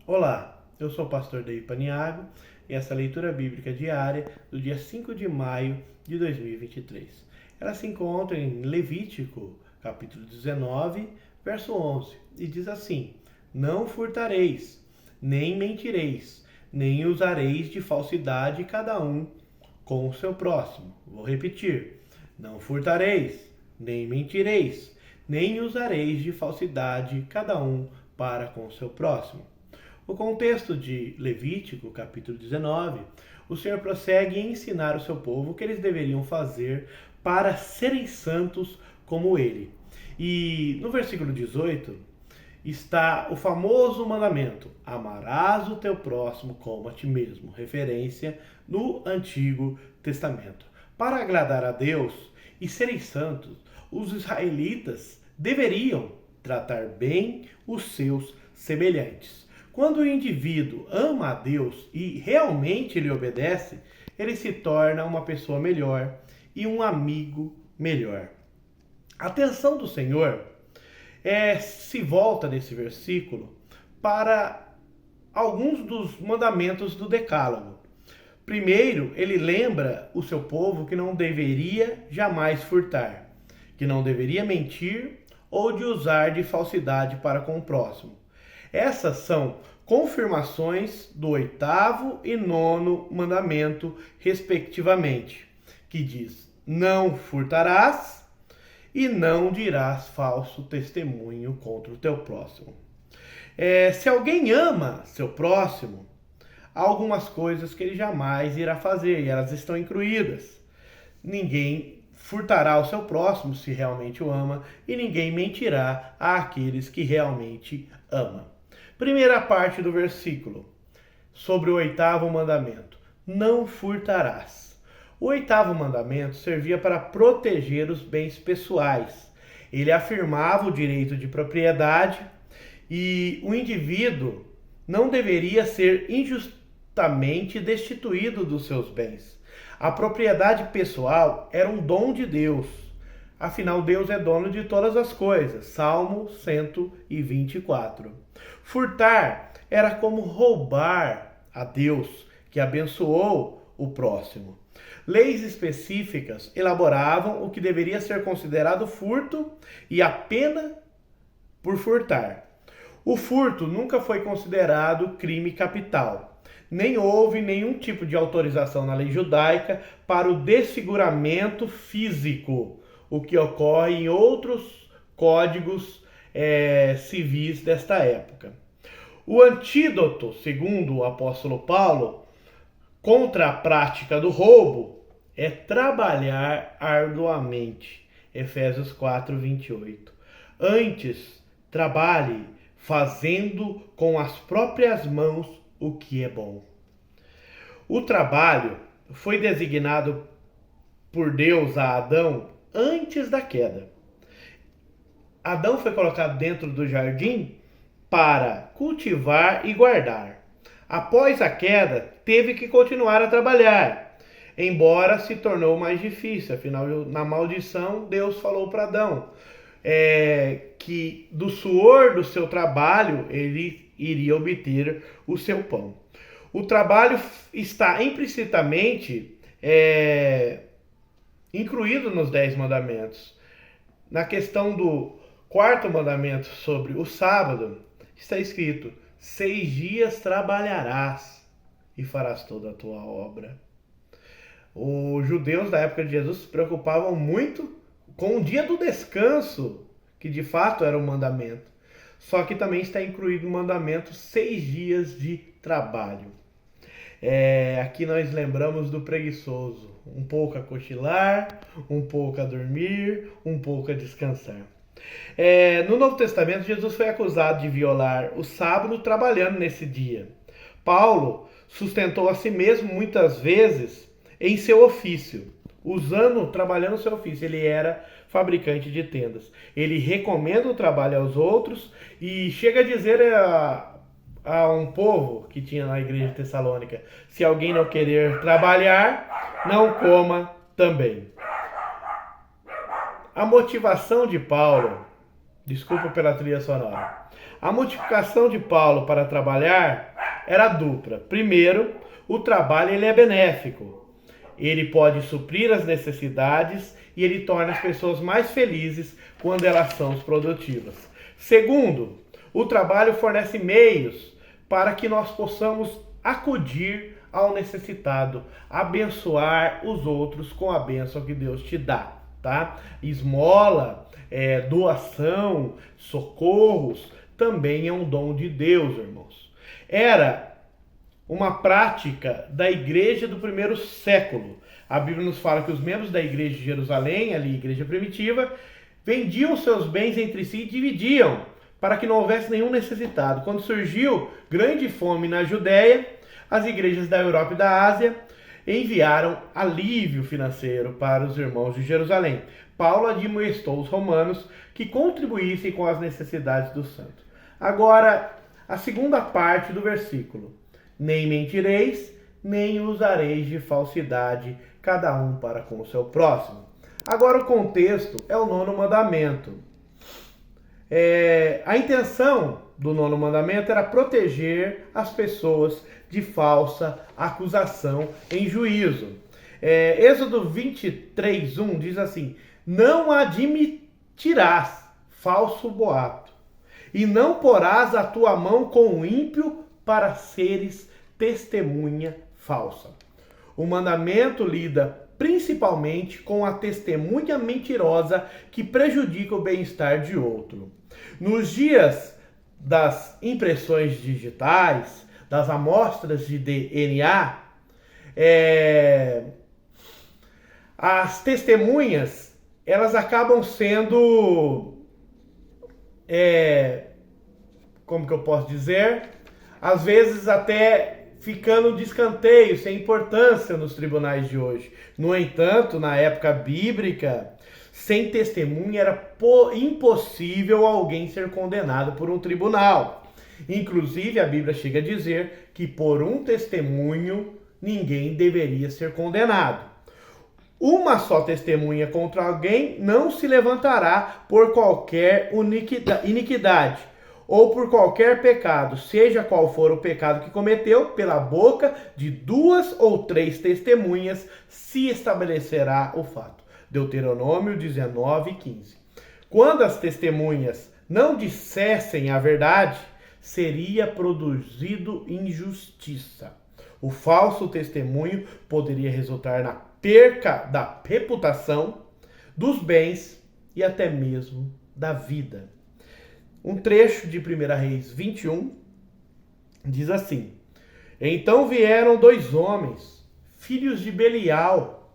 Olá, eu sou o pastor David Paniago e essa é a leitura bíblica diária do dia 5 de maio de 2023. Ela se encontra em Levítico, capítulo 19, verso 11, e diz assim: Não furtareis, nem mentireis, nem usareis de falsidade cada um com o seu próximo. Vou repetir: Não furtareis, nem mentireis, nem usareis de falsidade cada um para com o seu próximo. No contexto de Levítico, capítulo 19, o Senhor prossegue em ensinar o seu povo o que eles deveriam fazer para serem santos como ele. E no versículo 18 está o famoso mandamento: amarás o teu próximo como a ti mesmo, referência no Antigo Testamento. Para agradar a Deus e serem santos, os israelitas deveriam tratar bem os seus semelhantes. Quando o indivíduo ama a Deus e realmente lhe obedece, ele se torna uma pessoa melhor e um amigo melhor. A atenção do Senhor se volta nesse versículo para alguns dos mandamentos do Decálogo. Primeiro, ele lembra o seu povo que não deveria jamais furtar, que não deveria mentir ou de usar de falsidade para com o próximo. Essas são confirmações do 8º e 9º mandamento, respectivamente, que diz: não furtarás e não dirás falso testemunho contra o teu próximo. Se alguém ama seu próximo, há algumas coisas que ele jamais irá fazer, e elas estão incluídas. Ninguém furtará o seu próximo se realmente o ama, e ninguém mentirá àqueles que realmente ama. Primeira parte do versículo, sobre o 8º mandamento: não furtarás. O 8º mandamento servia para proteger os bens pessoais. Ele afirmava o direito de propriedade e o indivíduo não deveria ser injustamente destituído dos seus bens. A propriedade pessoal era um dom de Deus. Afinal, Deus é dono de todas as coisas. Salmo 124. Furtar era como roubar a Deus, que abençoou o próximo. Leis específicas elaboravam o que deveria ser considerado furto e a pena por furtar. O furto nunca foi considerado crime capital. Nem houve nenhum tipo de autorização na lei judaica para o desfiguramento físico, o que ocorre em outros códigos civis desta época. O antídoto, segundo o apóstolo Paulo, contra a prática do roubo é trabalhar arduamente. Efésios 4:28. Antes, trabalhe fazendo com as próprias mãos o que é bom. O trabalho foi designado por Deus a Adão antes da queda. Adão foi colocado dentro do jardim para cultivar e guardar. Após a queda, teve que continuar a trabalhar, embora se tornou mais difícil. Afinal, na maldição, Deus falou para Adão que do suor do seu trabalho ele iria obter o seu pão. O trabalho está implicitamente incluído nos 10 mandamentos. Na questão do 4º mandamento sobre o sábado, está escrito: 6 dias trabalharás e farás toda a tua obra. Os judeus da época de Jesus se preocupavam muito com o dia do descanso, que de fato era um mandamento. Só que também está incluído no mandamento 6 dias de trabalho. Aqui nós lembramos do preguiçoso: um pouco a cochilar, um pouco a dormir, um pouco a descansar. No Novo Testamento, Jesus foi acusado de violar o sábado trabalhando nesse dia. Paulo sustentou a si mesmo muitas vezes em seu ofício, trabalhando no seu ofício. Ele era fabricante de tendas. Ele recomenda o trabalho aos outros e chega a dizer a um povo que tinha na igreja de Tessalônica: se alguém não querer trabalhar, não coma também. A motivação de Paulo, desculpa pela trilha sonora, a motivação de Paulo para trabalhar era dupla. Primeiro, o trabalho ele é benéfico. Ele pode suprir as necessidades e ele torna as pessoas mais felizes quando elas são produtivas. Segundo, o trabalho fornece meios para que nós possamos acudir ao necessitado, abençoar os outros com a bênção que Deus te dá, tá? Esmola, doação, socorros, também é um dom de Deus, irmãos. Era uma prática da igreja do primeiro século. A Bíblia nos fala que os membros da igreja de Jerusalém, ali igreja primitiva, vendiam seus bens entre si e dividiam, para que não houvesse nenhum necessitado. Quando surgiu grande fome na Judéia, as igrejas da Europa e da Ásia enviaram alívio financeiro para os irmãos de Jerusalém. Paulo admoestou os romanos que contribuíssem com as necessidades dos santos. Agora, a segunda parte do versículo. Nem mentireis, nem usareis de falsidade, cada um para com o seu próximo. Agora o contexto é o 9º mandamento. A intenção do 9º mandamento era proteger as pessoas de falsa acusação em juízo. Êxodo 23:1 diz assim: não admitirás falso boato, e não porás a tua mão com o ímpio para seres testemunha falsa. O mandamento lida principalmente com a testemunha mentirosa que prejudica o bem-estar de outro. Nos dias das impressões digitais, das amostras de DNA, as testemunhas, elas acabam sendo, como que eu posso dizer, às vezes até ficando de escanteio, sem importância nos tribunais de hoje. No entanto, na época bíblica, sem testemunha era impossível alguém ser condenado por um tribunal. Inclusive, a Bíblia chega a dizer que por um testemunho ninguém deveria ser condenado. Uma só testemunha contra alguém não se levantará por qualquer iniquidade ou por qualquer pecado, seja qual for o pecado que cometeu, pela boca de 2 ou 3 testemunhas se estabelecerá o fato. Deuteronômio 19:15. Quando as testemunhas não dissessem a verdade, seria produzido injustiça. O falso testemunho poderia resultar na perca da reputação, dos bens e até mesmo da vida. Um trecho de 1 Reis 21 diz assim: então vieram 2 homens, filhos de Belial,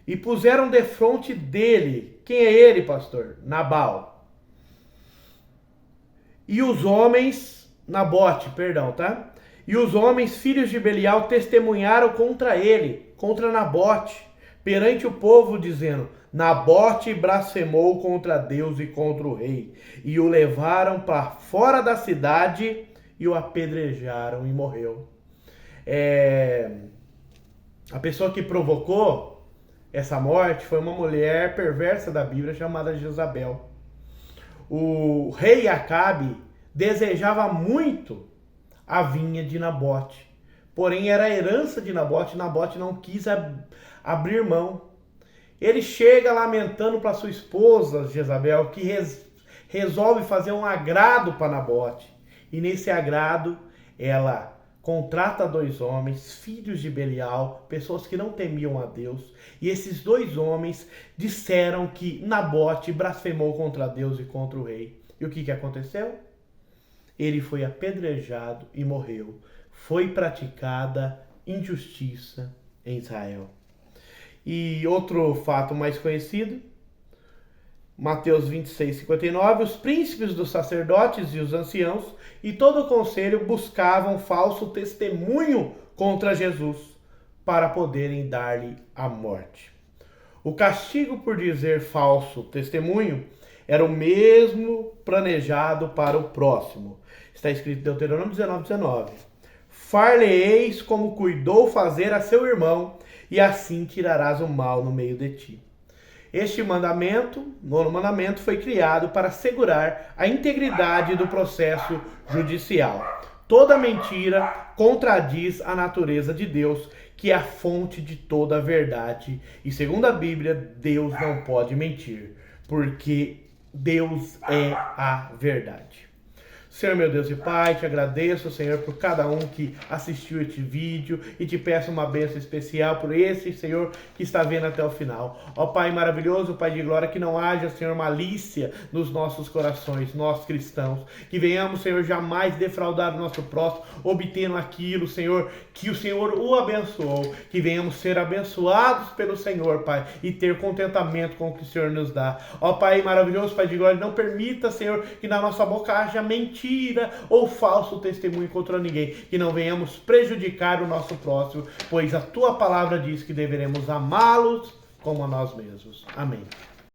e puseram defronte dele. Quem é ele, pastor? Nabal. E os homens, Nabote, perdão, tá? E os homens, filhos de Belial, testemunharam contra ele, contra Nabote, perante o povo, dizendo: Nabote blasfemou contra Deus e contra o rei, e o levaram para fora da cidade e o apedrejaram e morreu. A pessoa que provocou essa morte foi uma mulher perversa da Bíblia chamada Jezabel. O rei Acabe desejava muito a vinha de Nabote, porém era a herança de Nabote. Nabote não quis abrir mão. Ele chega lamentando para sua esposa Jezabel, que resolve fazer um agrado para Nabote. E nesse agrado, ela contrata 2 homens, filhos de Belial, pessoas que não temiam a Deus. E esses 2 homens disseram que Nabote blasfemou contra Deus e contra o rei. E o que aconteceu? Ele foi apedrejado e morreu. Foi praticada injustiça em Israel. E outro fato mais conhecido, Mateus 26:59, os príncipes dos sacerdotes e os anciãos e todo o conselho buscavam falso testemunho contra Jesus para poderem dar-lhe a morte. O castigo por dizer falso testemunho era o mesmo planejado para o próximo. Está escrito em Deuteronômio 19:19. Far-lhe-eis como cuidou fazer a seu irmão, e assim tirarás o mal no meio de ti. Este nono mandamento, foi criado para assegurar a integridade do processo judicial. Toda mentira contradiz a natureza de Deus, que é a fonte de toda a verdade. E segundo a Bíblia, Deus não pode mentir, porque Deus é a verdade. Senhor, meu Deus e Pai, te agradeço, Senhor, por cada um que assistiu este vídeo e te peço uma bênção especial por esse, Senhor, que está vendo até o final. Ó Pai maravilhoso, Pai de glória, que não haja, Senhor, malícia nos nossos corações, nós cristãos, que venhamos, Senhor, jamais defraudar o nosso próximo, obtendo aquilo, Senhor, que o Senhor o abençoou, que venhamos ser abençoados pelo Senhor, Pai, e ter contentamento com o que o Senhor nos dá. Ó Pai maravilhoso, Pai de glória, não permita, Senhor, que na nossa boca haja mentira ou falso testemunho contra ninguém, que não venhamos prejudicar o nosso próximo, pois a tua palavra diz que deveremos amá-los como a nós mesmos. Amém.